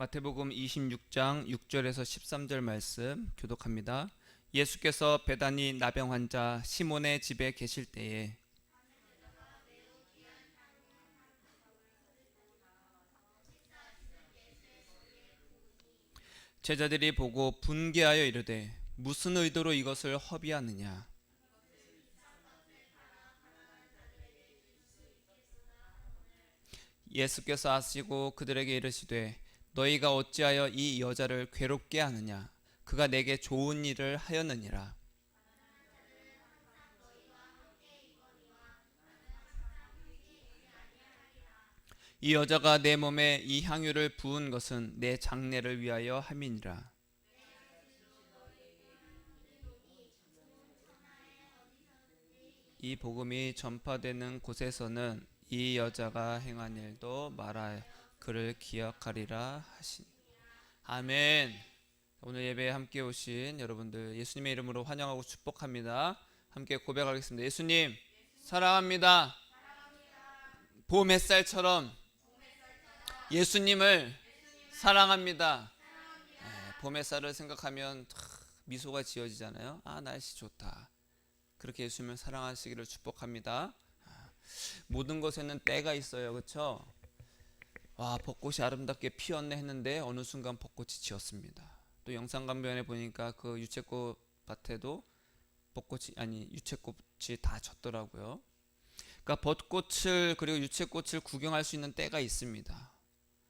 마태복음 26장 6절에서 13절 말씀 교독합니다. 예수께서 베다니 나병 환자 시몬의 집에 계실 때에 제자들이 보고 분개하여 이르되 무슨 의도로 이것을 허비하느냐. 예수께서 아시고 그들에게 이르시되 너희가 어찌하여 이 여자를 괴롭게 하느냐. 그가 내게 좋은 일을 하였느니라. 이 여자가 내 몸에 이 향유를 부은 것은 내 장례를 위하여 함이니라. 이 복음이 전파되는 곳에서는 이 여자가 행한 일도 말하여 그를 기억하리라 하시니. 아멘. 오늘 예배에 함께 오신 여러분들 예수님의 이름으로 환영하고 축복합니다. 함께 고백하겠습니다. 예수님 사랑합니다. 봄 햇살처럼 예수님을 사랑합니다. 봄 햇살을 생각하면 미소가 지어지잖아요. 아, 날씨 좋다. 그렇게 예수님을 사랑하시기를 축복합니다. 모든 것에는 때가 있어요. 그렇죠? 와, 벚꽃이 아름답게 피었네 했는데 어느 순간 벚꽃이 지었습니다. 또 영상 강변에 보니까 그 유채꽃 밭에도 유채꽃이 다 졌더라고요. 그러니까 벚꽃을 그리고 유채꽃을 구경할 수 있는 때가 있습니다.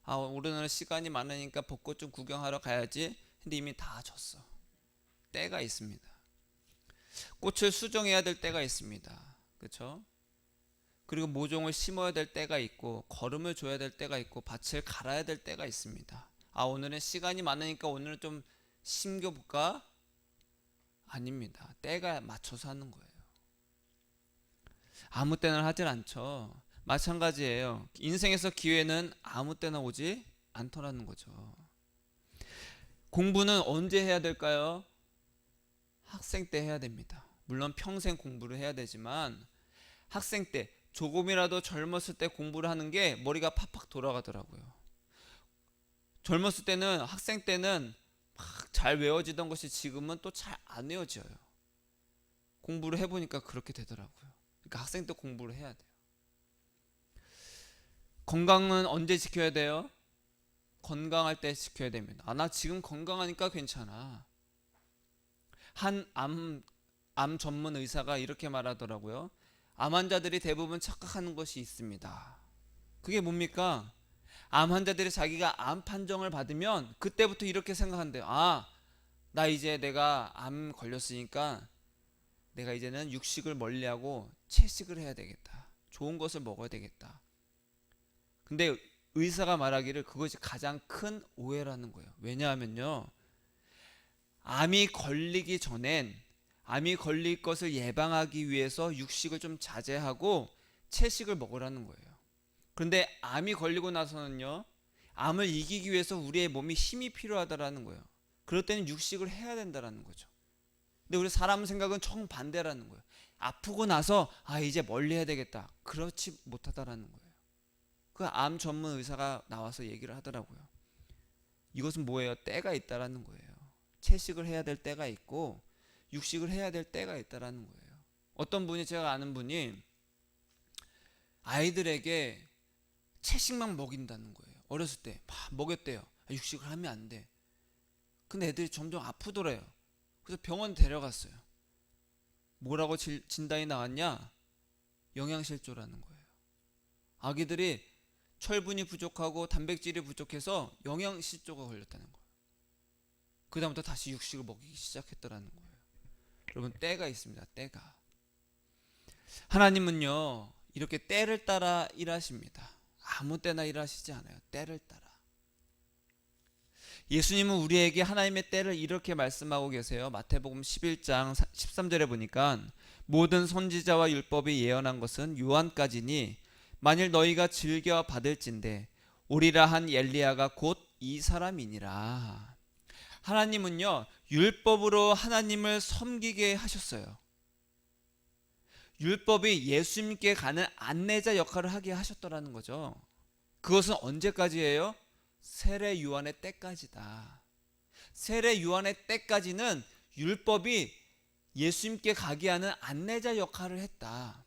아, 오늘은 시간이 많으니까 벚꽃 좀 구경하러 가야지. 근데 이미 다 졌어. 때가 있습니다. 꽃을 수정해야 될 때가 있습니다. 그렇죠? 그리고 모종을 심어야 될 때가 있고 거름을 줘야 될 때가 있고 밭을 갈아야 될 때가 있습니다. 아, 오늘은 시간이 많으니까 오늘은 좀 심겨볼까? 아닙니다. 때가 맞춰서 하는 거예요. 아무 때나 하질 않죠. 마찬가지예요. 인생에서 기회는 아무 때나 오지 않더라는 거죠. 공부는 언제 해야 될까요? 학생 때 해야 됩니다. 물론 평생 공부를 해야 되지만 학생 때 조금이라도 젊었을 때 공부를 하는 게 머리가 팍팍 돌아가더라고요. 젊었을 때는 학생 때는 막 잘 외워지던 것이 지금은 또 잘 안 외워져요. 공부를 해보니까 그렇게 되더라고요. 그러니까 학생 때 공부를 해야 돼요. 건강은 언제 지켜야 돼요? 건강할 때 지켜야 됩니다. 아, 나 지금 건강하니까 괜찮아. 한 암 전문 의사가 이렇게 말하더라고요. 암 환자들이 대부분 착각하는 것이 있습니다. 그게 뭡니까? 암 환자들이 자기가 암 판정을 받으면 그때부터 이렇게 생각한대요. 아, 나 이제 내가 암 걸렸으니까 내가 이제는 육식을 멀리하고 채식을 해야 되겠다. 좋은 것을 먹어야 되겠다. 근데 의사가 말하기를 그것이 가장 큰 오해라는 거예요. 왜냐하면요, 암이 걸리기 전엔 암이 걸릴 것을 예방하기 위해서 육식을 좀 자제하고 채식을 먹으라는 거예요. 그런데 암이 걸리고 나서는요, 암을 이기기 위해서 우리의 몸이 힘이 필요하다라는 거예요. 그럴 때는 육식을 해야 된다라는 거죠. 근데 우리 사람 생각은 정반대라는 거예요. 아프고 나서 아, 이제 멀리 해야 되겠다. 그렇지 못하다라는 거예요. 그 암 전문 의사가 나와서 얘기를 하더라고요. 이것은 뭐예요? 때가 있다라는 거예요. 채식을 해야 될 때가 있고 육식을 해야 될 때가 있다라는 거예요. 어떤 분이, 제가 아는 분이 아이들에게 채식만 먹인다는 거예요. 어렸을 때 막 먹였대요. 육식을 하면 안 돼. 근데 애들이 점점 아프더래요. 그래서 병원 데려갔어요. 뭐라고 진단이 나왔냐? 영양실조라는 거예요. 아기들이 철분이 부족하고 단백질이 부족해서 영양실조가 걸렸다는 거예요. 그 다음부터 다시 육식을 먹이기 시작했더라는 거예요. 여러분, 때가 있습니다. 때가. 하나님은요, 이렇게 때를 따라 일하십니다. 아무 때나 일하시지 않아요. 때를 따라. 예수님은 우리에게 하나님의 때를 이렇게 말씀하고 계세요. 마태복음 11장 13절에 보니까 모든 선지자와 율법이 예언한 것은 요한까지니 만일 너희가 즐겨 받을진대 오리라 한 엘리야가 곧 이 사람이니라. 하나님은요, 율법으로 하나님을 섬기게 하셨어요. 율법이 예수님께 가는 안내자 역할을 하게 하셨더라는 거죠. 그것은 언제까지예요? 세례 요한의 때까지다. 세례 요한의 때까지는 율법이 예수님께 가게 하는 안내자 역할을 했다.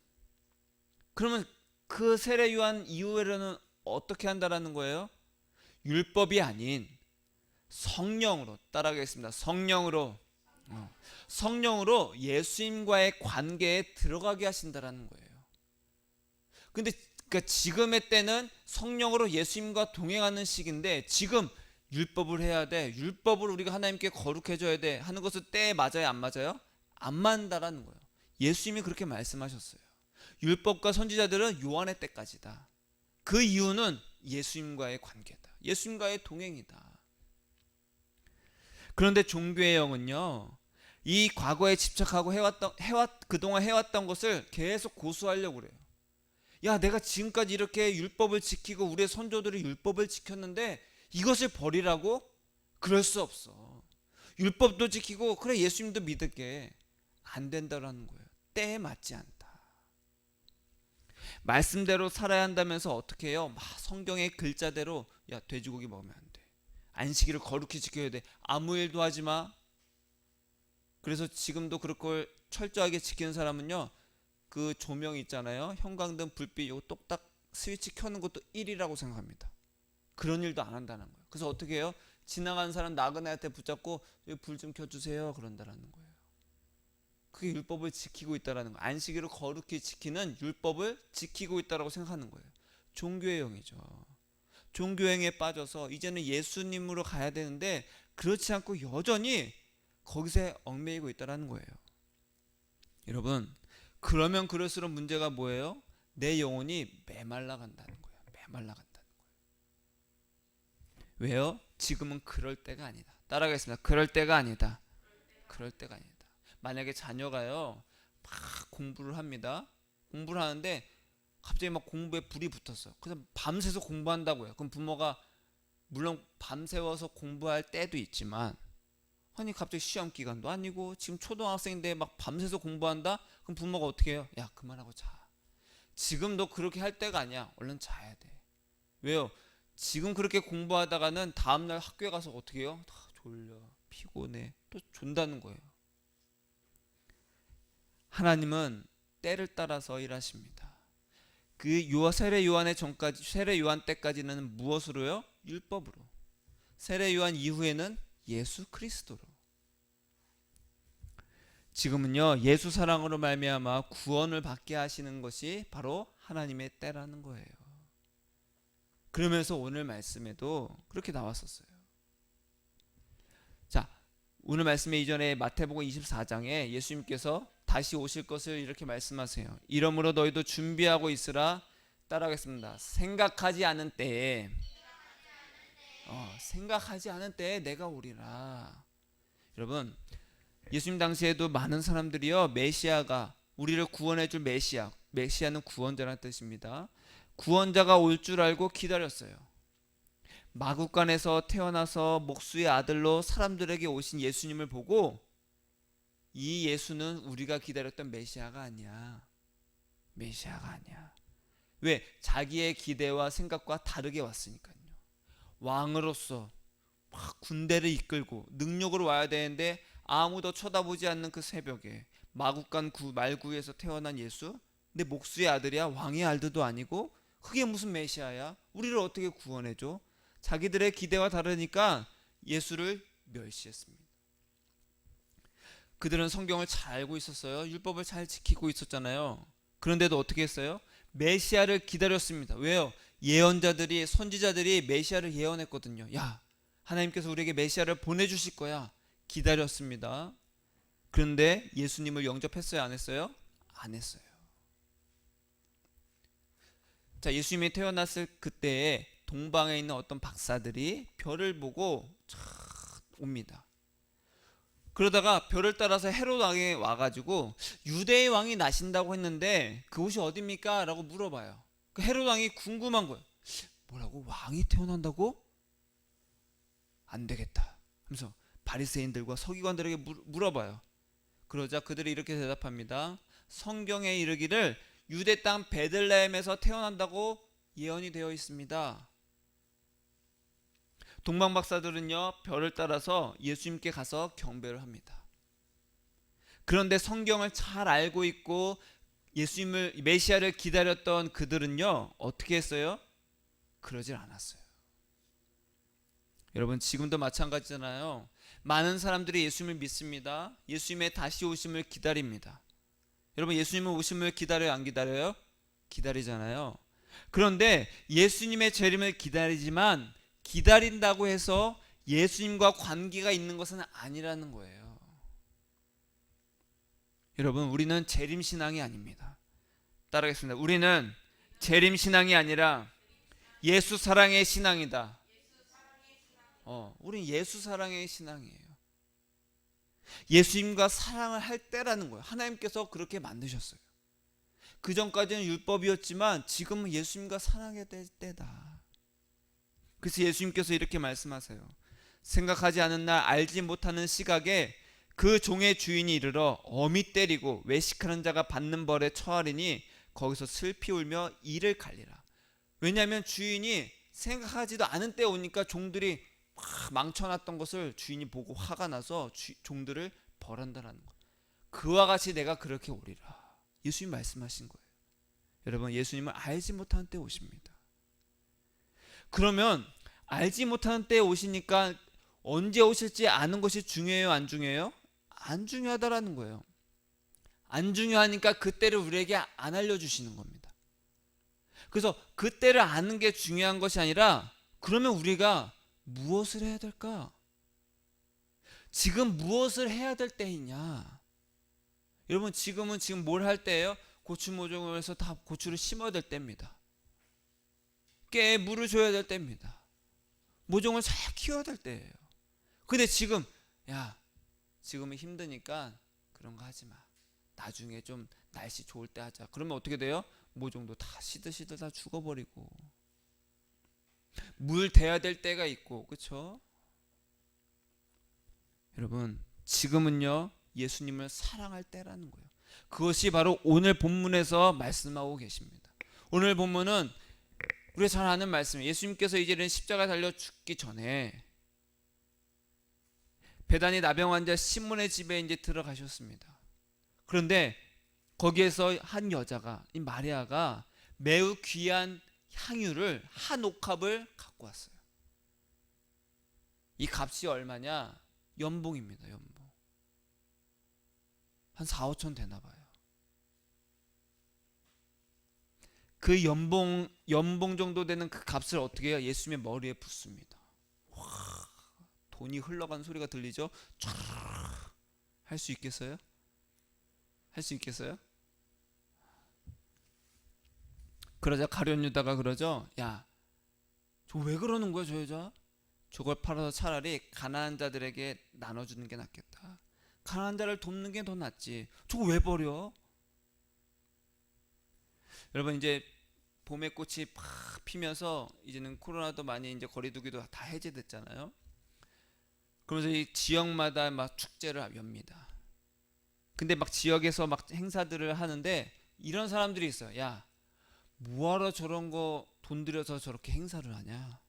그러면 그 세례 요한 이후에는 어떻게 한다라는 거예요? 율법이 아닌 성령으로, 따라하겠습니다. 성령으로 예수님과의 관계에 들어가게 하신다라는 거예요. 근데 그러니까 지금의 때는 성령으로 예수님과 동행하는 시기인데, 지금 율법을 해야 돼, 율법을 우리가 하나님께 거룩해져야 돼 하는 것은 때에 맞아요, 안 맞아요? 안 맞는다라는 거예요. 예수님이 그렇게 말씀하셨어요. 율법과 선지자들은 요한의 때까지다. 그 이유는 예수님과의 관계다, 예수님과의 동행이다. 그런데 종교의 영은요, 이 과거에 집착하고 그동안 해왔던 것을 계속 고수하려고 그래요. 야, 내가 지금까지 이렇게 율법을 지키고 우리의 선조들이 율법을 지켰는데 이것을 버리라고? 그럴 수 없어. 율법도 지키고 그래 예수님도 믿을게. 안 된다라는 거예요. 때에 맞지 않다. 말씀대로 살아야 한다면서 어떻게 해요? 막 성경의 글자대로, 야, 돼지고기 먹으면 안 돼, 안식일을 거룩히 지켜야 돼, 아무 일도 하지 마. 그래서 지금도 그걸 철저하게 지키는 사람은요, 그 조명 있잖아요, 형광등 불빛 요거 똑딱 스위치 켜는 것도 일이라고 생각합니다. 그런 일도 안 한다는 거예요. 그래서 어떻게 해요? 지나가는 사람 나그네한테 붙잡고 불 좀 켜주세요 그런다라는 거예요. 그게 율법을 지키고 있다라는 거예요. 안식일을 거룩히 지키는 율법을 지키고 있다라고 생각하는 거예요. 종교의 영이죠. 종교행에 빠져서 이제는 예수님으로 가야 되는데 그렇지 않고 여전히 거기서 얽매이고 있다라는 거예요. 여러분, 그러면 그럴수록 문제가 뭐예요? 내 영혼이 메말라 간다는 거예요. 메말라 간다는 거예요. 왜요? 지금은 그럴 때가 아니다. 따라가겠습니다. 그럴 때가 아니다. 그럴 때가 아니다. 만약에 자녀가요, 막 공부를 합니다. 공부를 하는데 갑자기 막 공부에 불이 붙었어요. 그래서 밤새서 공부한다고요. 그럼 부모가, 물론 밤새워서 공부할 때도 있지만, 아니 갑자기 시험 기간도 아니고 지금 초등학생인데 막 밤새서 공부한다? 그럼 부모가 어떻게 해요? 야, 그만하고 자. 지금 너 그렇게 할 때가 아니야. 얼른 자야 돼. 왜요? 지금 그렇게 공부하다가는 다음날 학교에 가서 어떻게 해요? 다 졸려, 피곤해, 또 존다는 거예요. 하나님은 때를 따라서 일하십니다. 그 세례 요한의 전까지, 세례 요한 때까지는 무엇으로요? 율법으로. 세례 요한 이후에는 예수 그리스도로. 지금은요, 예수 사랑으로 말미암아 구원을 받게 하시는 것이 바로 하나님의 때라는 거예요. 그러면서 오늘 말씀에도 그렇게 나왔었어요. 자, 오늘 말씀의 이전에 마태복음 24장에 예수님께서 다시 오실 것을 이렇게 말씀하세요. 이러므로 너희도 준비하고 있으라. 따라하겠습니다. 생각하지 않은 때에 내가 오리라. 여러분, 예수님 당시에도 많은 사람들이요, 메시아가, 우리를 구원해줄 메시아는 구원자라는 뜻입니다. 구원자가 올 줄 알고 기다렸어요. 마국간에서 태어나서 목수의 아들로 사람들에게 오신 예수님을 보고, 이 예수는 우리가 기다렸던 메시아가 아니야. 메시아가 아니야. 왜? 자기의 기대와 생각과 다르게 왔으니까요. 왕으로서 막 군대를 이끌고 능력으로 와야 되는데 아무도 쳐다보지 않는 그 새벽에 마국간 말구에서 태어난 예수, 근데 목수의 아들이야. 왕의 아들도 아니고 그게 무슨 메시아야? 우리를 어떻게 구원해줘? 자기들의 기대와 다르니까 예수를 멸시했습니다. 그들은 성경을 잘 알고 있었어요. 율법을 잘 지키고 있었잖아요. 그런데도 어떻게 했어요? 메시아를 기다렸습니다. 왜요? 예언자들이, 선지자들이 메시아를 예언했거든요. 야, 하나님께서 우리에게 메시아를 보내주실 거야. 기다렸습니다. 그런데 예수님을 영접했어요, 안 했어요? 안 했어요. 자, 예수님이 태어났을 그때에 동방에 있는 어떤 박사들이 별을 보고 옵니다. 그러다가 별을 따라서 헤롯 왕에 와가지고 유대의 왕이 나신다고 했는데 그곳이 어딥니까? 라고 물어봐요. 그 헤롯 왕이 궁금한 거예요. 뭐라고? 왕이 태어난다고? 안 되겠다. 그래서 바리새인들과 서기관들에게 물어봐요. 그러자 그들이 이렇게 대답합니다. 성경에 이르기를 유대 땅 베들레헴에서 태어난다고 예언이 되어 있습니다. 동방 박사들은요 별을 따라서 예수님께 가서 경배를 합니다. 그런데 성경을 잘 알고 있고 예수님을 메시아를 기다렸던 그들은요 어떻게 했어요? 그러질 않았어요. 여러분 지금도 마찬가지잖아요. 많은 사람들이 예수님을 믿습니다. 예수님의 다시 오심을 기다립니다. 여러분 예수님의 오심을 기다려요 안 기다려요? 기다리잖아요. 그런데 예수님의 재림을 기다리지만 기다린다고 해서 예수님과 관계가 있는 것은 아니라는 거예요. 여러분 우리는 재림신앙이 아닙니다. 따라하겠습니다. 우리는 재림신앙이 아니라 예수 사랑의 신앙이다. 우린 예수 사랑의 신앙이에요. 예수님과 사랑을 할 때라는 거예요. 하나님께서 그렇게 만드셨어요. 그 전까지는 율법이었지만 지금은 예수님과 사랑의 때다. 그래서 예수님께서 이렇게 말씀하세요. 생각하지 않은 날 알지 못하는 시각에 그 종의 주인이 이르러 어미 때리고 외식하는 자가 받는 벌에 처하리니 거기서 슬피 울며 이를 갈리라. 왜냐하면 주인이 생각하지도 않은 때 오니까 종들이 막 망쳐놨던 것을 주인이 보고 화가 나서 종들을 벌한다라는 거. 그와 같이 내가 그렇게 오리라. 예수님 말씀하신 거예요. 여러분 예수님은 알지 못하는 때 오십니다. 그러면 알지 못하는 때에 오시니까 언제 오실지 아는 것이 중요해요 안 중요해요? 안 중요하다라는 거예요. 안 중요하니까 그때를 우리에게 안 알려주시는 겁니다. 그래서 그때를 아는 게 중요한 것이 아니라 그러면 우리가 무엇을 해야 될까? 지금 무엇을 해야 될 때이냐? 여러분 지금은 지금 뭘 할 때예요? 고추 모종을 해서 다 고추를 심어야 될 때입니다. 깨에 물을 줘야 될 때입니다. 모종을 잘 키워야 될 때예요. 근데 지금 지금은 힘드니까 그런 거 하지 마. 나중에 좀 날씨 좋을 때 하자. 그러면 어떻게 돼요? 모종도 다 시들시들 다 죽어버리고 물 대야 될 때가 있고 그렇죠? 여러분 지금은요 예수님을 사랑할 때라는 거예요. 그것이 바로 오늘 본문에서 말씀하고 계십니다. 오늘 본문은 우리가 잘 아는 말씀이에요. 예수님께서 이제는 십자가 달려 죽기 전에 베다니 나병 환자 시몬의 집에 이제 들어가셨습니다. 그런데 거기에서 한 여자가 이 마리아가 매우 귀한 향유를 한 옥합을 갖고 왔어요. 이 값이 얼마냐? 연봉입니다. 연봉. 한 4, 5천 되나 봐요. 그 연봉 정도 되는 그 값을 어떻게 해요? 예수님의 머리에 붓습니다. 와, 돈이 흘러간 소리가 들리죠? 할 수 있겠어요? 할 수 있겠어요? 그러자 가룟 유다가 그러죠. 야, 저 왜 그러는 거야, 저 여자? 저걸 팔아서 차라리 가난한 자들에게 나눠주는 게 낫겠다. 가난한 자를 돕는 게 더 낫지. 저거 왜 버려? 여러분 이제 봄의 꽃이 팍 피면서 이제는 코로나도 많이 이제 거리두기도 다 해제됐잖아요. 그러면서 이 지역마다 막 축제를 엽니다. 근데 막 지역에서 막 행사들을 하는데 이런 사람들이 있어요. 야, 뭐하러 저런 거 돈 들여서 저렇게 행사를 하냐?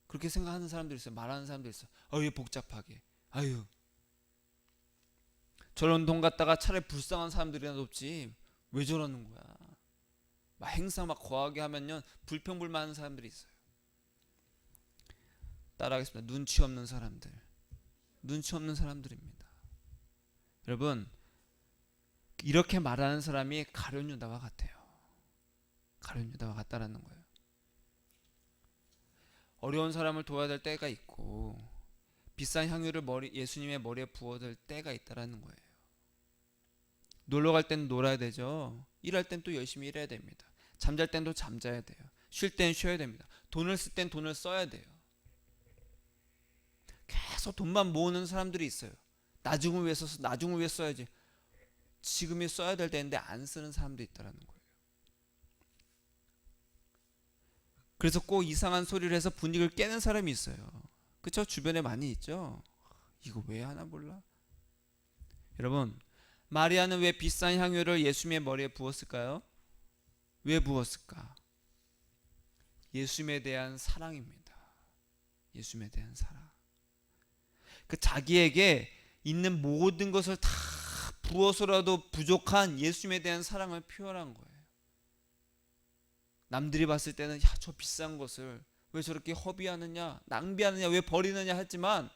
그렇게 생각하는 사람들이 있어요. 말하는 사람들이 있어요. 아유 복잡하게. 아유 저런 돈 갖다가 차라리 불쌍한 사람들이나 돕지 왜 저러는 거야? 막 행사 막 거하게 하면요 불평불만하는 사람들이 있어요. 따라하겠습니다. 눈치 없는 사람들. 눈치 없는 사람들입니다. 여러분 이렇게 말하는 사람이 가룟 유다와 같아요. 가룟 유다와 같다라는 거예요. 어려운 사람을 도와야 될 때가 있고 비싼 향유를 예수님의 머리에 부어댈 때가 있다라는 거예요. 놀러 갈 때는 놀아야 되죠. 일할 땐 또 열심히 일해야 됩니다. 잠잘 땐 또 잠자야 돼요. 쉴 땐 쉬어야 됩니다. 돈을 쓸 땐 돈을 써야 돼요. 계속 돈만 모으는 사람들이 있어요. 나중을 위해서 나중을 위해 써야지. 지금이 써야 될 때인데 안 쓰는 사람도 있다라는 거예요. 그래서 꼭 이상한 소리를 해서 분위기를 깨는 사람이 있어요. 그쵸? 주변에 많이 있죠. 이거 왜 하나 몰라? 여러분 마리아는 왜 비싼 향유를 예수님의 머리에 부었을까요? 왜 부었을까? 예수님에 대한 사랑입니다. 예수님에 대한 사랑. 그 자기에게 있는 모든 것을 다 부어서라도 부족한 예수님에 대한 사랑을 표현한 거예요. 남들이 봤을 때는 야, 저 비싼 것을 왜 저렇게 허비하느냐, 낭비하느냐, 왜 버리느냐 했지만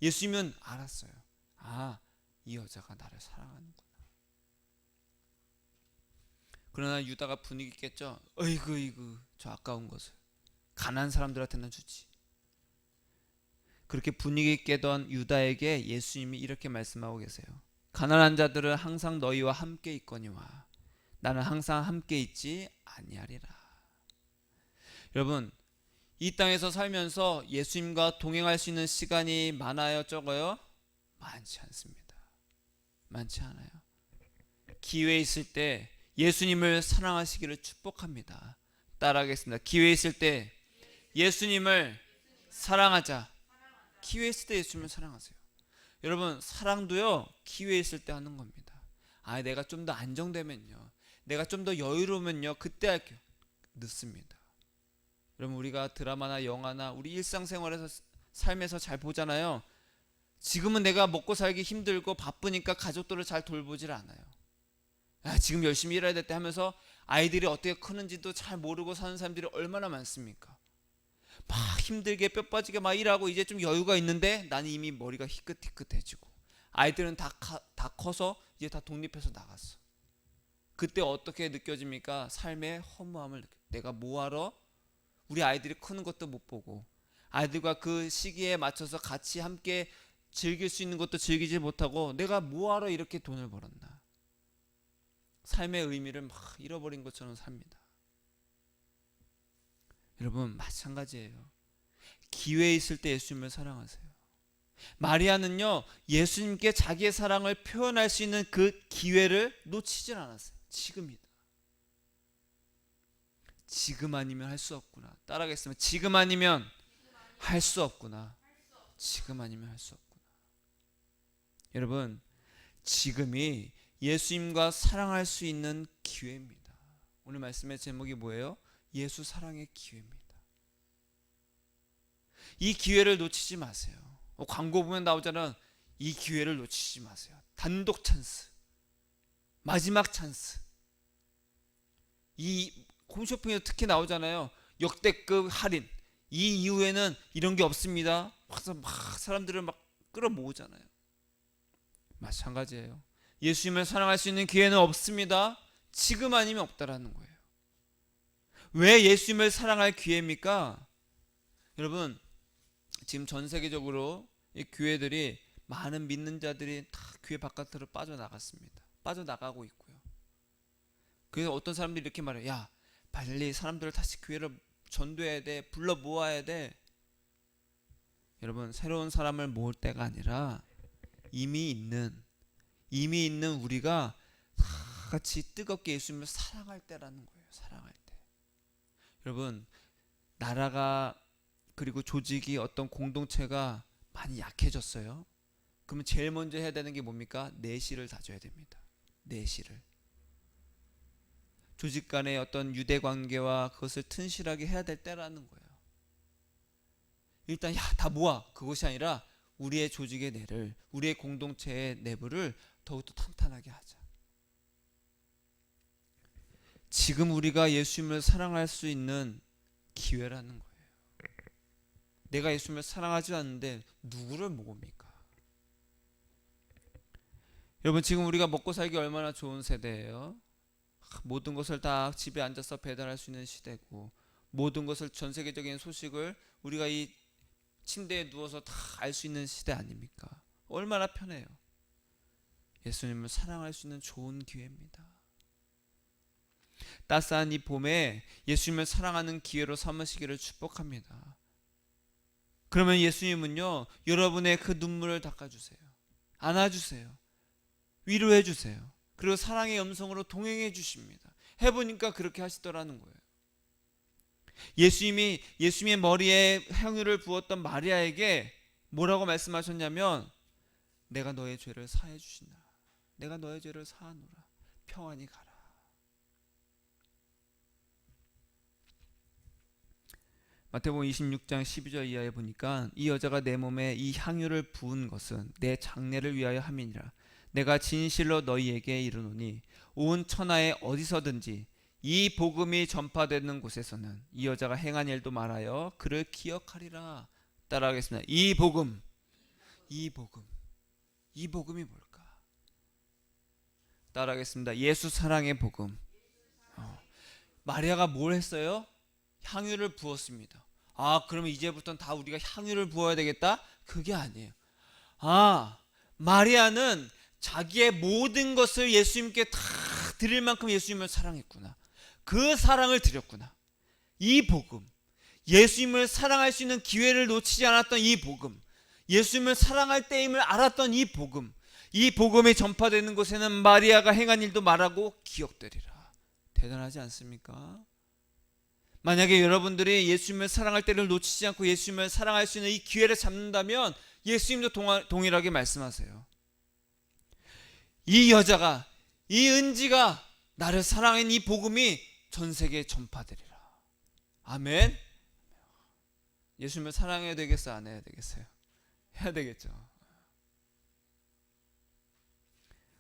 예수님은 알았어요. 아, 이 여자가 나를 사랑하는구나. 그러나 유다가 분위기 깼죠. 어이구 저 아까운 것을 가난한 사람들한테는 주지. 그렇게 분위기 깨던 유다에게 예수님이 이렇게 말씀하고 계세요. 가난한 자들은 항상 너희와 함께 있거니와 나는 항상 함께 있지 아니하리라. 여러분, 이 땅에서 살면서 예수님과 동행할 수 있는 시간이 많아요, 적어요? 많지 않습니다. 많지 않아요. 기회 있을 때 예수님을 사랑하시기를 축복합니다. 따라하겠습니다. 기회 있을 때 예수님을 사랑하자. 기회 있을 때 예수님을 사랑하세요. 여러분, 사랑도요 기회 있을 때 하는 겁니다. 내가 좀 더 안정되면요, 내가 좀 더 여유로우면요, 그때 할게요. 늦습니다. 여러분, 우리가 드라마나 영화나 우리 일상생활에서 삶에서 잘 보잖아요. 지금은 내가 먹고 살기 힘들고 바쁘니까 가족들을 잘 돌보질 않아요. 지금 열심히 일해야 될 때 하면서 아이들이 어떻게 크는지도 잘 모르고 사는 사람들이 얼마나 많습니까? 막 힘들게 뼈 빠지게 막 일하고 이제 좀 여유가 있는데 나는 이미 머리가 희끗희끗해지고 아이들은 다 커서 이제 다 독립해서 나갔어. 그때 어떻게 느껴집니까? 삶의 허무함을 느껴. 내가 뭐하러 우리 아이들이 크는 것도 못 보고 아이들과 그 시기에 맞춰서 같이 함께 즐길 수 있는 것도 즐기지 못하고 내가 뭐하러 이렇게 돈을 벌었나. 삶의 의미를 막 잃어버린 것처럼 삽니다. 여러분, 마찬가지예요. 기회 있을 때 예수님을 사랑하세요. 마리아는요, 예수님께 자기의 사랑을 표현할 수 있는 그 기회를 놓치질 않았어요. 지금이다. 지금 아니면 할 수 없구나. 따라하겠습니다. 지금 아니면 할 수 없구나. 지금 아니면 할 수 없구나. 여러분, 지금이 예수님과 사랑할 수 있는 기회입니다. 오늘 말씀의 제목이 뭐예요? 예수 사랑의 기회입니다. 이 기회를 놓치지 마세요. 광고 보면 나오잖아. 이 기회를 놓치지 마세요. 단독 찬스, 마지막 찬스. 이 홈쇼핑에 특히 나오잖아요. 역대급 할인. 이 이후에는 이런 게 없습니다. 막 사람들을 막 끌어모으잖아요. 마찬가지예요. 예수님을 사랑할 수 있는 기회는 없습니다. 지금 아니면 없다라는 거예요. 왜 예수님을 사랑할 기회입니까? 여러분, 지금 전 세계적으로 이 교회들이 많은 믿는 자들이 다 교회 바깥으로 빠져나갔습니다. 빠져나가고 있고요. 그래서 어떤 사람들이 이렇게 말해요. 야, 빨리 사람들을 다시 교회를 전도해야 돼. 불러 모아야 돼. 여러분, 새로운 사람을 모을 때가 아니라 이미 있는 우리가 다 같이 뜨겁게 예수님을 사랑할 때라는 거예요. 사랑할 때. 여러분, 나라가 그리고 조직이 어떤 공동체가 많이 약해졌어요. 그러면 제일 먼저 해야 되는 게 뭡니까? 내실을 다져야 됩니다. 내실을. 조직 간의 어떤 유대 관계와 그것을 튼실하게 해야 될 때라는 거예요. 일단 다 모아. 그것이 아니라 우리의 조직의 내를, 우리의 공동체의 내부를 더욱더 탄탄하게 하자. 지금 우리가 예수님을 사랑할 수 있는 기회라는 거예요. 내가 예수님을 사랑하지 않는데 누구를 모읍니까? 여러분, 지금 우리가 먹고 살기 얼마나 좋은 세대예요. 모든 것을 다 집에 앉아서 배달할 수 있는 시대고, 모든 것을 전 세계적인 소식을 우리가 이 침대에 누워서 다 알 수 있는 시대 아닙니까? 얼마나 편해요. 예수님을 사랑할 수 있는 좋은 기회입니다. 따스한 이 봄에 예수님을 사랑하는 기회로 삼으시기를 축복합니다. 그러면 예수님은요, 여러분의 그 눈물을 닦아주세요. 안아주세요. 위로해주세요. 그리고 사랑의 음성으로 동행해 주십니다. 해보니까 그렇게 하시더라는 거예요. 예수님이 예수님의 머리에 향유를 부었던 마리아에게 뭐라고 말씀하셨냐면, 내가 너의 죄를 사해 주시나. 내가 너의 죄를 사하노라. 평안히 가라. 마태복음 26장 12절 이하에 보니까 이 여자가 내 몸에 이 향유를 부은 것은 내 장례를 위하여 함이니라. 내가 진실로 너희에게 이르노니 온 천하에 어디서든지 이 복음이 전파되는 곳에서는 이 여자가 행한 일도 말하여 그를 기억하리라. 따라하겠습니다. 이 복음이 뭘까? 따라하겠습니다. 예수 사랑의 복음. 마리아가 뭘 했어요? 향유를 부었습니다. 아, 그러면 이제부터는 다 우리가 향유를 부어야 되겠다? 그게 아니에요. 아, 마리아는 자기의 모든 것을 예수님께 다 드릴 만큼 예수님을 사랑했구나. 그 사랑을 드렸구나. 이 복음, 예수님을 사랑할 수 있는 기회를 놓치지 않았던 이 복음, 예수님을 사랑할 때임을 알았던 이 복음, 이 복음이 전파되는 곳에는 마리아가 행한 일도 말하고 기억되리라. 대단하지 않습니까? 만약에 여러분들이 예수님을 사랑할 때를 놓치지 않고 예수님을 사랑할 수 있는 이 기회를 잡는다면 예수님도 동일하게 말씀하세요. 이 여자가, 이 은지가 나를 사랑한 이 복음이 전 세계에 전파되리라. 아멘. 예수님을 사랑해야 되겠어요? 안 해야 되겠어요? 해야 되겠죠.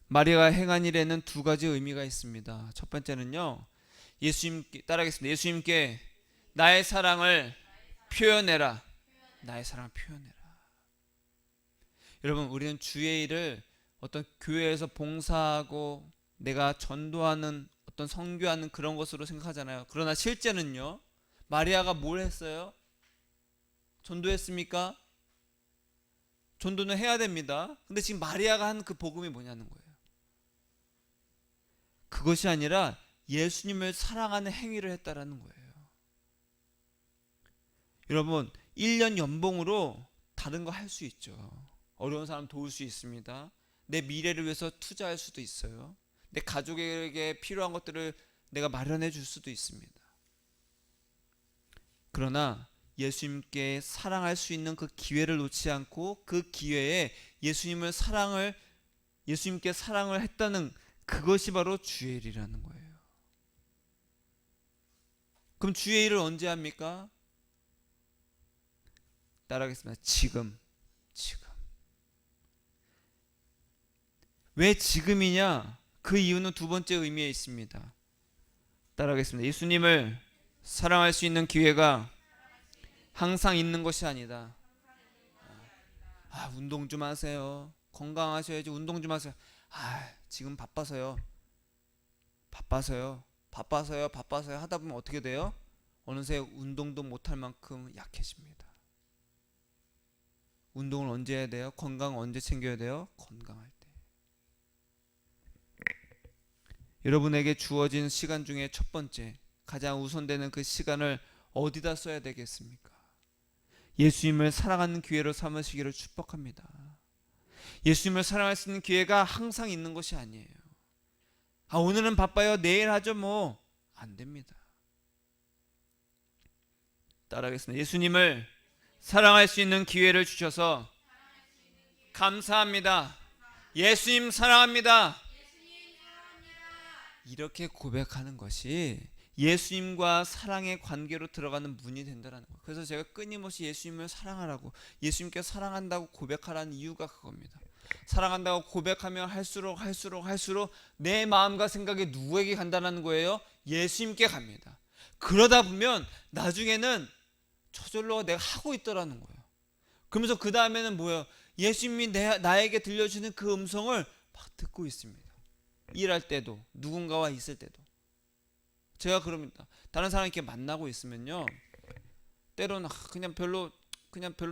마리아가 행한 일에는 두 가지 의미가 있습니다. 첫 번째는요, 예수님께 따라하겠습니다. 예수님께 나의 사랑을 표현해라. 나의 사랑을 표현해라. 여러분, 우리는 주의 일을 어떤 교회에서 봉사하고 내가 전도하는 어떤 선교하는 그런 것으로 생각하잖아요. 그러나 실제는요, 마리아가 뭘 했어요? 전도했습니까? 전도는 해야 됩니다. 근데 지금 마리아가 한 그 복음이 뭐냐는 거예요. 그것이 아니라 예수님을 사랑하는 행위를 했다라는 거예요. 여러분, 1년 연봉으로 다른 거 할 수 있죠. 어려운 사람 도울 수 있습니다. 내 미래를 위해서 투자할 수도 있어요. 내 가족에게 필요한 것들을 내가 마련해 줄 수도 있습니다. 그러나 예수님께 사랑할 수 있는 그 기회를 놓지 않고 그 기회에 예수님께 사랑을 했다는 그것이 바로 주의 일이라는 거예요. 그럼 주의 일을 언제 합니까? 따라하겠습니다. 지금. 왜 지금이냐? 그 이유는 두 번째 의미에 있습니다. 따라하겠습니다. 예수님을 사랑할 수 있는 기회가 항상 있는 것이 아니다. 운동 좀 하세요. 건강하셔야지. 운동 좀 하세요. 지금 바빠서요 하다 보면 어떻게 돼요? 어느새 운동도 못할 만큼 약해집니다. 운동을 언제 해야 돼요? 건강 언제 챙겨야 돼요? 건강할 때. 여러분에게 주어진 시간 중에 첫 번째, 가장 우선되는 그 시간을 어디다 써야 되겠습니까? 예수님을 사랑하는 기회로 삼으시기를 축복합니다. 예수님을 사랑할 수 있는 기회가 항상 있는 것이 아니에요. 오늘은 바빠요. 내일 하죠. 안 됩니다. 따라하겠습니다. 예수님을 사랑할 수 있는 기회를 주셔서 감사합니다. 예수님 사랑합니다. 이렇게 고백하는 것이 예수님과 사랑의 관계로 들어가는 문이 된다는 거예요. 그래서 제가 끊임없이 예수님을 사랑하라고, 예수님께 사랑한다고 고백하라는 이유가 그겁니다. 사랑한다고 고백하면 할수록 내 마음과 생각이 누구에게 간다는 거예요? 예수님께 갑니다. 그러다 보면 나중에는 저절로 내가 하고 있더라는 거예요. 그러면서 그 다음에는 뭐예요? 예수님이 나에게 들려주는 그 음성을 막 듣고 있습니다. 일할 때도, 누군가와 있을 때도. 제가 그럽니다. 다른 사람 이렇게 만나고 있으면요, 때로는 그냥 별로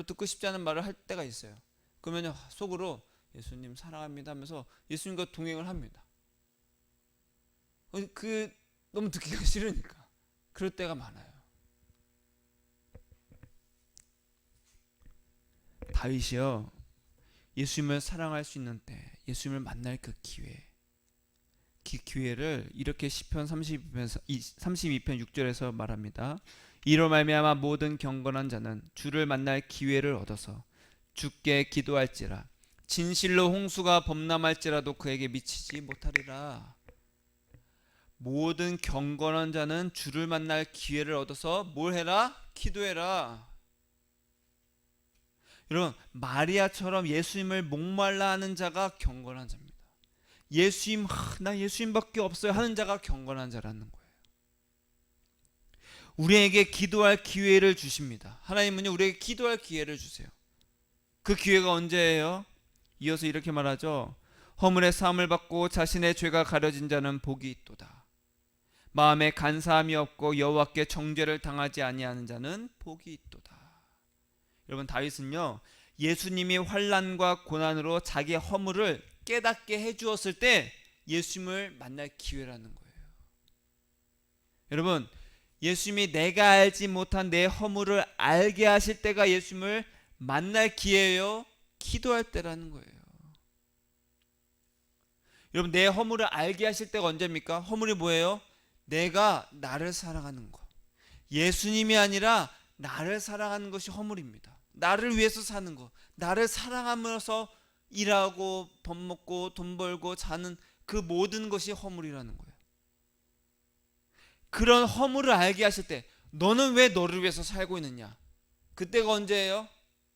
듣고 싶지 않은 말을 할 때가 있어요. 그러면 속으로 예수님 사랑합니다 하면서 예수님과 동행을 합니다. 너무 듣기가 싫으니까. 그럴 때가 많아요. 다윗이요, 예수님을 사랑할 수 있는 때, 예수님을 만날 그 기회를 이렇게 시편 32편 6절에서 말합니다. 이로 말미암아 모든 경건한 자는 주를 만날 기회를 얻어서 주께 기도할지라. 진실로 홍수가 범람할지라도 그에게 미치지 못하리라. 모든 경건한 자는 주를 만날 기회를 얻어서 뭘 해라? 기도해라. 여러분, 마리아처럼 예수님을 목말라 하는 자가 경건한 자입니다. 예수님, 나 예수님밖에 없어요 하는 자가 경건한 자라는 거예요. 우리에게 기도할 기회를 주십니다. 하나님은요, 우리에게 기도할 기회를 주세요. 그 기회가 언제예요? 이어서 이렇게 말하죠. 허물의 사함을 받고 자신의 죄가 가려진 자는 복이 있도다. 마음에 간사함이 없고 여호와께 정죄를 당하지 아니하는 자는 복이 있도다. 여러분, 다윗은요, 예수님이 환난과 고난으로 자기의 허물을 깨닫게 해주었을 때 예수님을 만날 기회라는 거예요. 여러분, 예수님이 내가 알지 못한 내 허물을 알게 하실 때가 예수님을 만날 기회예요, 기도할 때라는 거예요. 여러분, 내 허물을 알게 하실 때가 언제입니까? 허물이 뭐예요? 내가 나를 사랑하는 것, 예수님이 아니라 나를 사랑하는 것이 허물입니다. 나를 위해서 사는 것, 나를 사랑하면서 일하고 밥 먹고 돈 벌고 자는 그 모든 것이 허물이라는 거예요. 그런 허물을 알게 하실 때 너는 왜 너를 위해서 살고 있느냐? 그때가 언제예요?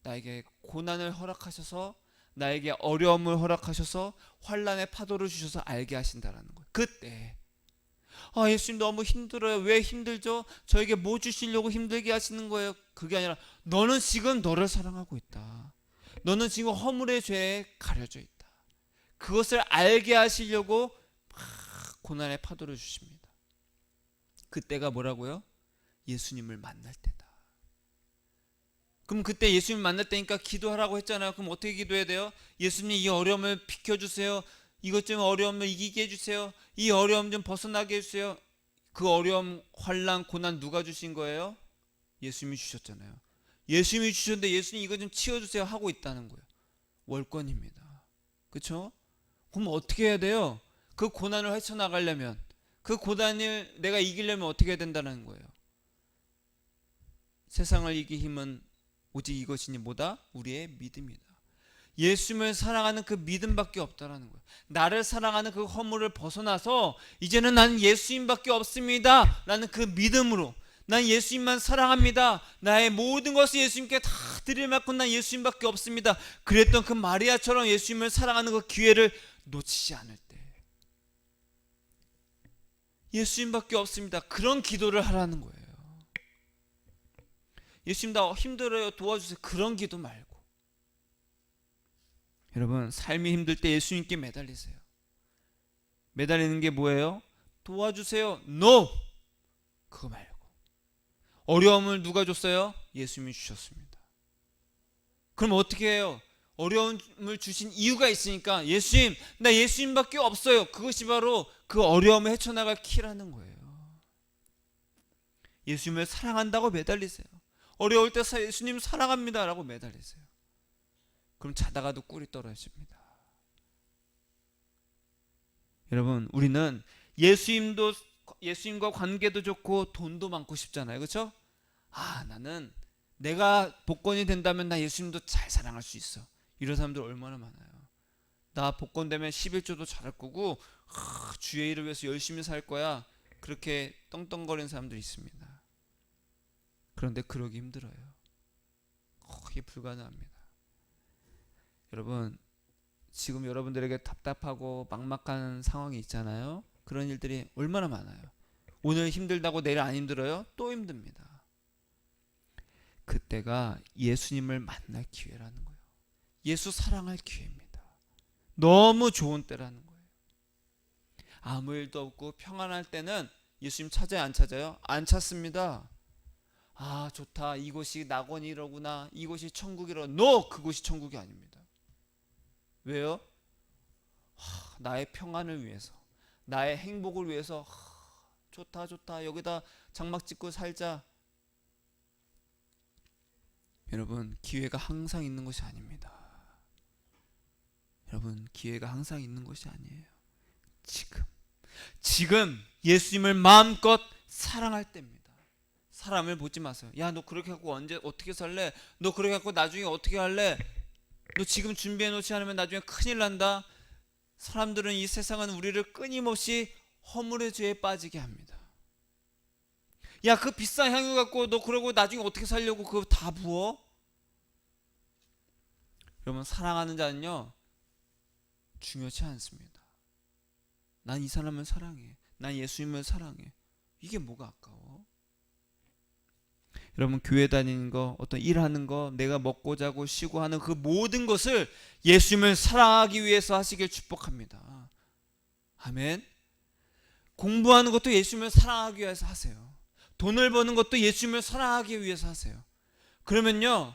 나에게 고난을 허락하셔서, 나에게 어려움을 허락하셔서 환난의 파도를 주셔서 알게 하신다라는 거예요. 그때 예수님 너무 힘들어요. 왜 힘들죠? 저에게 뭐 주시려고 힘들게 하시는 거예요? 그게 아니라 너는 지금 너를 사랑하고 있다. 너는 지금 허물의 죄에 가려져 있다. 그것을 알게 하시려고 막 고난의 파도를 주십니다. 그때가 뭐라고요? 예수님을 만날 때다. 그럼 그때 예수님 만날 때니까 기도하라고 했잖아요. 그럼 어떻게 기도해야 돼요? 예수님, 이 어려움을 비켜주세요. 이것 좀 어려움을 이기게 해주세요. 이 어려움 좀 벗어나게 해주세요. 그 어려움, 환난, 고난 누가 주신 거예요? 예수님이 주셨잖아요. 예수님이 주셨는데 예수님 이거 좀 치워주세요 하고 있다는 거예요. 월권입니다. 그렇죠? 그럼 어떻게 해야 돼요? 그 고난을 헤쳐나가려면, 그 고난을 내가 이기려면 어떻게 해야 된다는 거예요? 세상을 이길 힘은 오직 이것이니 뭐다? 우리의 믿음이다. 예수님을 사랑하는 그 믿음밖에 없다라는 거예요. 나를 사랑하는 그 허물을 벗어나서 이제는 나는 예수님밖에 없습니다 라는 그 믿음으로, 난 예수님만 사랑합니다, 나의 모든 것을 예수님께 다 드릴 만큼 난 예수님밖에 없습니다, 그랬던 그 마리아처럼 예수님을 사랑하는 그 기회를 놓치지 않을 때, 예수님밖에 없습니다, 그런 기도를 하라는 거예요. 예수님 나 힘들어요 도와주세요, 그런 기도 말고, 여러분, 삶이 힘들 때 예수님께 매달리세요. 매달리는 게 뭐예요? 도와주세요, NO! 그거 말고. 어려움을 누가 줬어요? 예수님이 주셨습니다. 그럼 어떻게 해요? 어려움을 주신 이유가 있으니까 예수님, 나 예수님밖에 없어요. 그것이 바로 그 어려움을 헤쳐나갈 키라는 거예요. 예수님을 사랑한다고 매달리세요. 어려울 때 예수님 사랑합니다 라고 매달리세요. 그럼 자다가도 꿀이 떨어집니다. 여러분, 우리는 예수님과 관계도 좋고 돈도 많고 싶잖아요. 그렇죠? 나는 내가 복권이 된다면 나 예수님도 잘 사랑할 수 있어. 이런 사람들 얼마나 많아요. 나 복권 되면 11조도 잘할 거고 주의 일을 위해서 열심히 살 거야. 그렇게 떵떵거리는 사람들이 있습니다. 그런데 그러기 힘들어요. 거의 불가능합니다. 여러분, 지금 여러분들에게 답답하고 막막한 상황이 있잖아요. 그런 일들이 얼마나 많아요. 오늘 힘들다고 내일 안 힘들어요? 또 힘듭니다. 그때가 예수님을 만날 기회라는 거예요. 예수 사랑할 기회입니다. 너무 좋은 때라는 거예요. 아무 일도 없고 평안할 때는 예수님 찾아요, 안 찾아요? 안 찾습니다. 좋다, 이곳이 낙원이로구나, 이곳이 천국이로. NO! 그곳이 천국이 아닙니다. 왜요? 나의 평안을 위해서, 나의 행복을 위해서 좋다 좋다, 여기다 장막 짓고 살자. 여러분, 기회가 항상 있는 것이 아닙니다. 여러분, 기회가 항상 있는 것이 아니에요. 지금 예수님을 마음껏 사랑할 때입니다. 사람을 보지 마세요. 야, 너 그렇게 갖고 언제 어떻게 살래? 너 그렇게 갖고 나중에 어떻게 할래? 너 지금 준비해 놓지 않으면 나중에 큰일 난다. 사람들은, 이 세상은 우리를 끊임없이 허물의 죄에 빠지게 합니다. 야, 그 비싼 향유 갖고 너 그러고 나중에 어떻게 살려고 그거 다 부어? 여러분, 사랑하는 자는요 중요치 않습니다. 난 이 사람을 사랑해, 난 예수님을 사랑해, 이게 뭐가 아까워? 여러분, 교회 다니는 거, 어떤 일하는 거, 내가 먹고 자고 쉬고 하는 그 모든 것을 예수님을 사랑하기 위해서 하시길 축복합니다. 아멘. 공부하는 것도 예수님을 사랑하기 위해서 하세요. 돈을 버는 것도 예수님을 사랑하기 위해서 하세요. 그러면요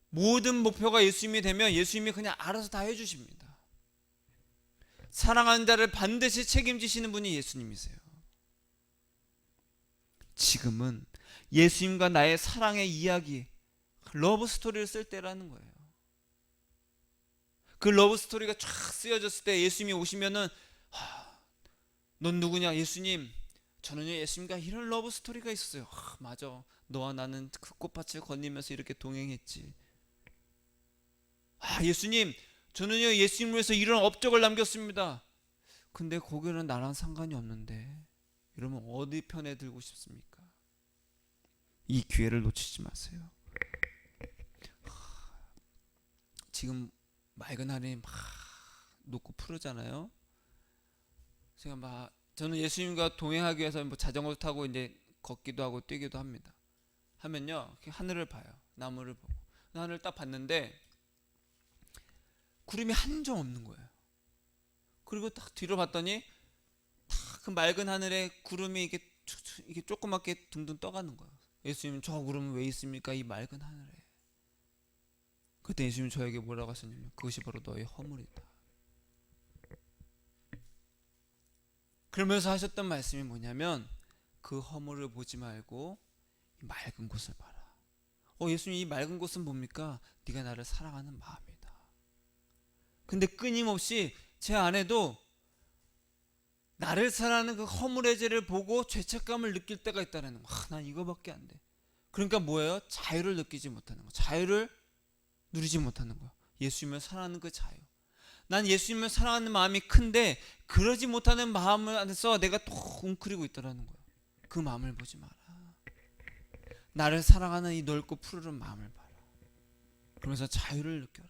모든 목표가 예수님이 되면 예수님이 그냥 알아서 다 해주십니다. 사랑하는 자를 반드시 책임지시는 분이 예수님이세요. 지금은 예수님과 나의 사랑의 이야기, 러브 스토리를 쓸 때라는 거예요. 그 러브 스토리가 쫙 쓰여졌을 때 예수님이 오시면은 넌 누구냐? 예수님, 저는요 예수님과 이런 러브 스토리가 있었어요. 맞아, 너와 나는 그 꽃밭을 건너면서 이렇게 동행했지. 예수님, 저는요 예수님을 위해서 이런 업적을 남겼습니다. 근데 거기는 나랑 상관이 없는데, 이러면 어디 편에 들고 싶습니까? 이 기회를 놓치지 마세요. 지금 맑은 하늘이 막 녹고 푸르잖아요. 제가 저는 예수님과 동행하기 위해서 자전거 타고 이제 걷기도 하고 뛰기도 합니다. 하면요 하늘을 봐요. 나무를 보고 하늘을 딱 봤는데 구름이 한 점 없는 거예요. 그리고 딱 뒤로 봤더니 딱 그 맑은 하늘에 구름이 이게 조그맣게 둥둥 떠가는 거예요. 예수님, 저 구름은 왜 있습니까? 이 맑은 하늘에. 그때 예수님 저에게 뭐라고 하셨냐면, 그것이 바로 너의 허물이다. 그러면서 하셨던 말씀이 뭐냐면, 그 허물을 보지 말고 이 맑은 곳을 봐라. 예수님, 이 맑은 곳은 뭡니까? 네가 나를 사랑하는 마음이다. 근데 끊임없이 제 안에도 나를 사랑하는 그 허물의 죄를 보고 죄책감을 느낄 때가 있다는 거. 난 이거밖에 안 돼. 그러니까 뭐예요? 자유를 느끼지 못하는 거. 자유를 누리지 못하는 거야. 예수님을 사랑하는 그 자유. 난 예수님을 사랑하는 마음이 큰데 그러지 못하는 마음을 안에서 내가 또 웅크리고 있더라는 거야. 그 마음을 보지 마라. 나를 사랑하는 이 넓고 푸르른 마음을 봐라. 그러면서 자유를 느껴라.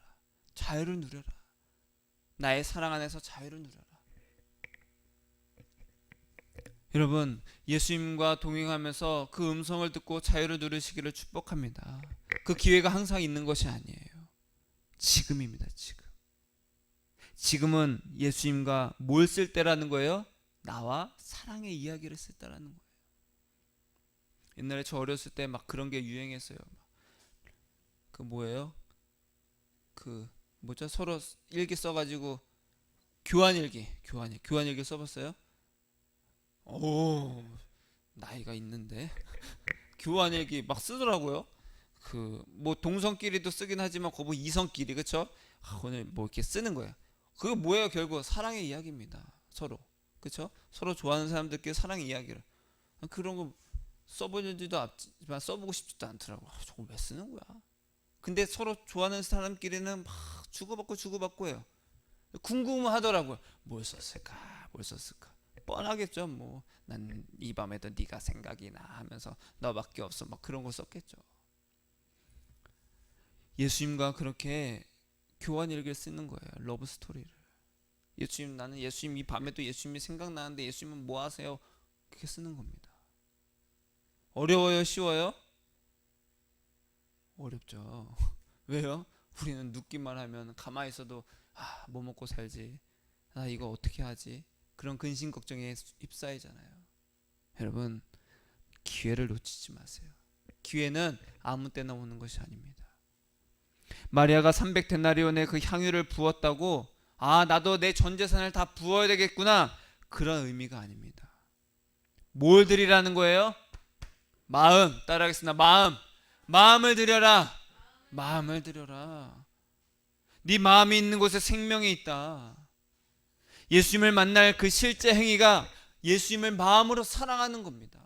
자유를 누려라. 나의 사랑 안에서 자유를 누려라. 여러분, 예수님과 동행하면서 그 음성을 듣고 자유를 누리시기를 축복합니다. 그 기회가 항상 있는 것이 아니에요. 지금입니다. 지금은 예수님과 뭘 쓸 때라는 거예요? 나와 사랑의 이야기를 쓸 때라는 거예요. 옛날에 저 어렸을 때 막 그런 게 유행했어요. 그 뭐예요? 서로 일기 써가지고 교환일기 써봤어요? 오, 나이가 있는데 교환일기 막 쓰더라고요. 동성끼리도 쓰긴 하지만 거기 이성끼리, 그쵸? 오늘 이렇게 쓰는 거예요. 그게 뭐예요? 결국 사랑의 이야기입니다. 서로, 그쵸? 서로 좋아하는 사람들끼리 사랑의 이야기를. 그런 거 써보지도 않지만 써보고 싶지도 않더라고. 저걸 왜 쓰는 거야? 근데 서로 좋아하는 사람끼리는 막 주고받고 해요. 궁금하더라고요. 뭘 썼을까? 뻔하겠죠. 난 이 밤에도 네가 생각이 나 하면서 너밖에 없어, 막 그런 거 썼겠죠. 예수님과 그렇게 교환일기를 쓰는 거예요. 러브 스토리를. 나는 예수님, 이 밤에도 예수님이 생각나는데 예수님은 뭐 하세요? 그렇게 쓰는 겁니다. 어려워요? 쉬워요? 어렵죠. 왜요? 우리는 눕기만 하면, 가만히 있어도 뭐 먹고 살지, 이거 어떻게 하지, 그런 근심 걱정에 휩싸이잖아요. 여러분, 기회를 놓치지 마세요. 기회는 아무 때나 오는 것이 아닙니다. 마리아가 300데나리온의 그 향유를 부었다고 나도 내 전 재산을 다 부어야 되겠구나, 그런 의미가 아닙니다. 뭘 드리라는 거예요? 마음. 따라하겠습니다. 마음을 드려라. 네 마음이 있는 곳에 생명이 있다. 예수님을 만날 그 실제 행위가 예수님을 마음으로 사랑하는 겁니다.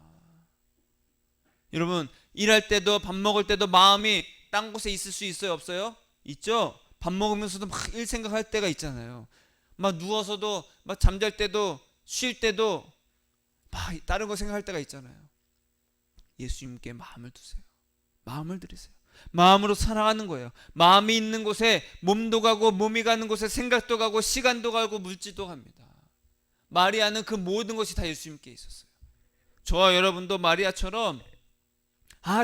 여러분, 일할 때도 밥 먹을 때도 마음이 딴 곳에 있을 수 있어요? 없어요? 있죠? 밥 먹으면서도 막 일 생각할 때가 있잖아요. 막 누워서도, 막 잠잘 때도, 쉴 때도 막 다른 거 생각할 때가 있잖아요. 예수님께 마음을 두세요. 마음을 들이세요. 마음으로 사랑하는 거예요. 마음이 있는 곳에 몸도 가고, 몸이 가는 곳에 생각도 가고, 시간도 가고, 물질도 갑니다. 마리아는 그 모든 것이 다 예수님께 있었어요. 저와 여러분도 마리아처럼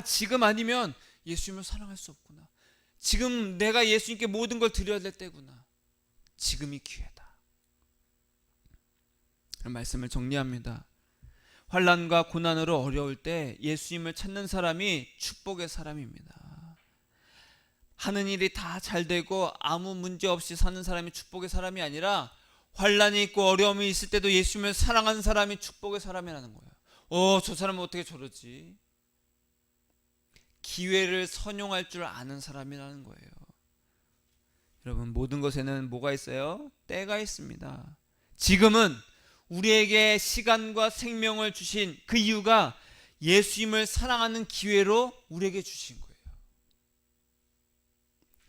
지금 아니면 예수님을 사랑할 수 없구나. 지금 내가 예수님께 모든 걸 드려야 될 때구나. 지금이 기회다. 말씀을 정리합니다. 환난과 고난으로 어려울 때 예수님을 찾는 사람이 축복의 사람입니다. 하는 일이 다 잘 되고 아무 문제 없이 사는 사람이 축복의 사람이 아니라, 환난이 있고 어려움이 있을 때도 예수님을 사랑하는 사람이 축복의 사람이라는 거예요. 저 사람은 어떻게 저러지? 기회를 선용할 줄 아는 사람이라는 거예요. 여러분, 모든 것에는 뭐가 있어요? 때가 있습니다. 지금은 우리에게 시간과 생명을 주신 그 이유가 예수님을 사랑하는 기회로 우리에게 주신 거예요.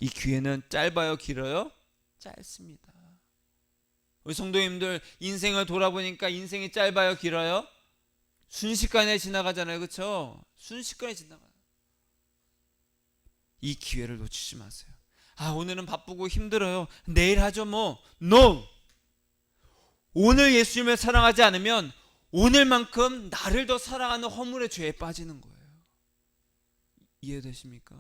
이 기회는 짧아요, 길어요? 짧습니다. 우리 성도님들, 인생을 돌아보니까 인생이 짧아요, 길어요? 순식간에 지나가잖아요, 그렇죠? 순식간에 지나가요. 이 기회를 놓치지 마세요. 오늘은 바쁘고 힘들어요, 내일 하죠 뭐. No! 오늘 예수님을 사랑하지 않으면 오늘만큼 나를 더 사랑하는 허물의 죄에 빠지는 거예요. 이해되십니까?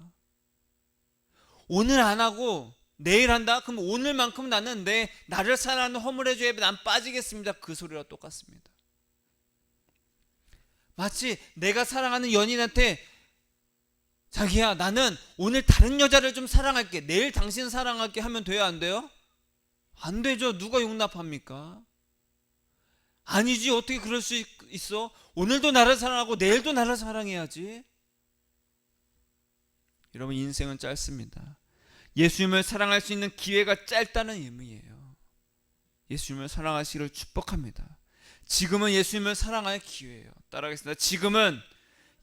오늘 안 하고 내일 한다? 그럼 오늘만큼 나는 나를 사랑하는 허물의 죄에 난 빠지겠습니다. 그 소리와 똑같습니다. 마치 내가 사랑하는 연인한테, 자기야, 나는 오늘 다른 여자를 좀 사랑할게, 내일 당신 사랑할게 하면 돼요, 안 돼요? 안 되죠. 누가 용납합니까? 아니지, 어떻게 그럴 수 있어? 오늘도 나를 사랑하고 내일도 나를 사랑해야지. 여러분, 인생은 짧습니다. 예수님을 사랑할 수 있는 기회가 짧다는 의미예요. 예수님을 사랑하시기를 축복합니다. 지금은 예수님을 사랑할 기회예요. 따라하겠습니다. 지금은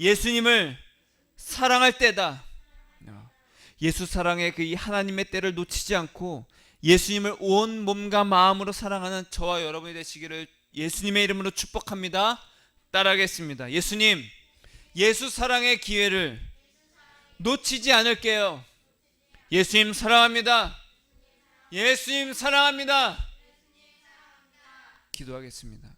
예수님을 사랑할 때다. 예수 사랑의 그 이 하나님의 때를 놓치지 않고 예수님을 온 몸과 마음으로 사랑하는 저와 여러분이 되시기를 예수님의 이름으로 축복합니다. 따라하겠습니다. 예수님, 예수 사랑의 기회를 놓치지 않을게요. 예수님 사랑합니다. 예수님 사랑합니다. 기도하겠습니다.